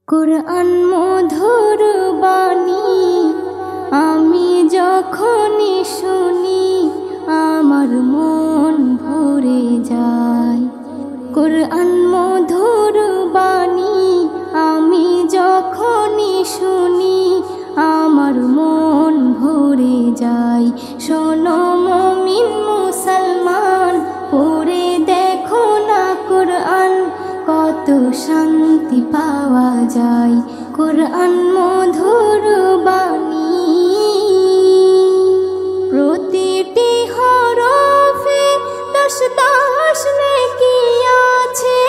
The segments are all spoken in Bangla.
কুরআন মধুর বাণী আমি যখনই শুনি আমার মন ভরে যায়। কুরআন মধুর বাণী আমি যখনই শুনি আমার মন ভরে যায়। শোনো মুমিন মুসলমান, পড়ে দেখো না কুরআন, কত শান্তি পাওয়া যায়। কুরআন মধুর বাণী প্রতিটি হরফে 10 নেকি আছে,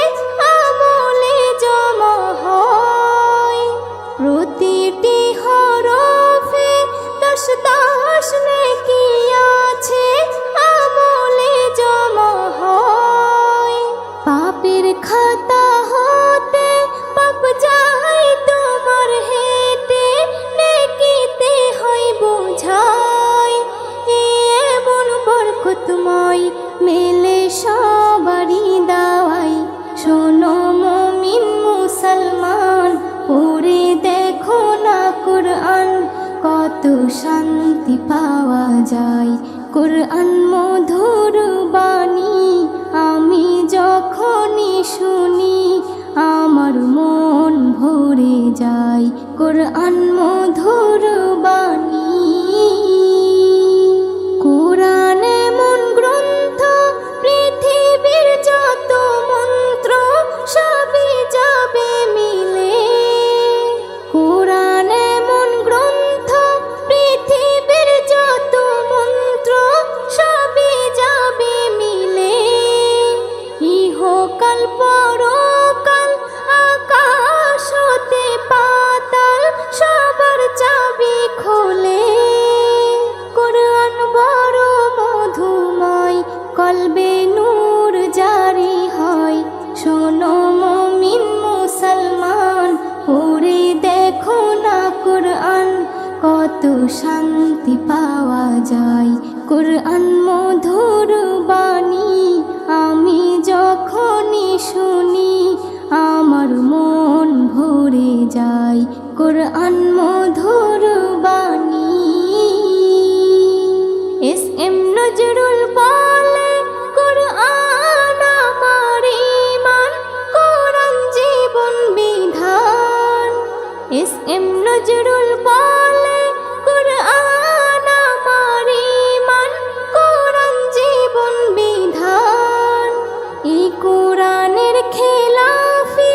আমলে জমা হয়। প্রতিটি হরফে 10 নেকি আছে, আমলে জমা হয়। পাপের খাতা হতে পাপ যায় তোমার হেঁটে, নেকিতে হয় বোঝাই। এমন বরকতময় মেলে সবারই দাওয়াই। শোনো মুমিন মুসলমান, পড়ে দেখো না কুরআন, কত শান্তি পাওয়া যায়। কুরআন মধুর বাণী আমি যখনই শুনি আমার মন ভরে যায়। কুরআন মধুর বাণী কুরআন এমন গ্রন্থ, পৃথিবীর যত মন্ত্র সবই যাবে মিলে। কুরআন এমন গ্রন্থ, পৃথিবীর যত মন্ত্র সবই যাবে মিলে। ইহকাল পরকাল আকাশ হতে পাতাল সবার চাবি খোলে। কুরআন বড় মধুময়, কলবে নূর জারি হয়। শোনো মুমিন মুসলমান, পড়ে দেখো না কুরআন, কত শান্তি পাওয়া যায়। কুরআন মধুর বাণী আমি যখনই শুনি আমার মন ভরে যায়। কুরআন মধুর বাণী এস.এম. নজরুল বলে, কুরআন আমার ঈমান, কুরআন জীবন বিধান। এস.এম. নজরুল বলে, কুরআন আমার ঈমান, কুরআন জীবন বিধান। এই কুরআনের খেলাফি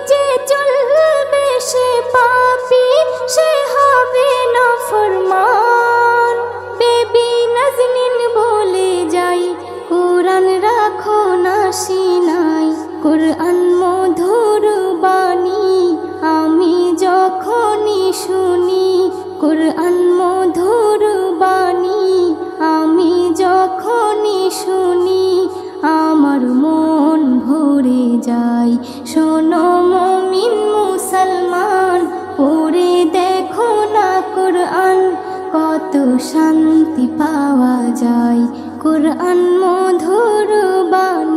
যে চলবে সে পাপী, সে হবে নাফরমান। বেবি নাজনীন বলে যাই, কুরআন রাখো না সিনাই। কুরআন মধুর বাণী আমি যখনই শুনি, কুরআন মধুর বাণী আমি যখনই শুনি আমার মন ভরে যায়। শোনো মুমিন মুসলমান, পড়ে দেখো না কুরআন, কত শান্তি পাওয়া যায়। কুরআন মধুর বাণী।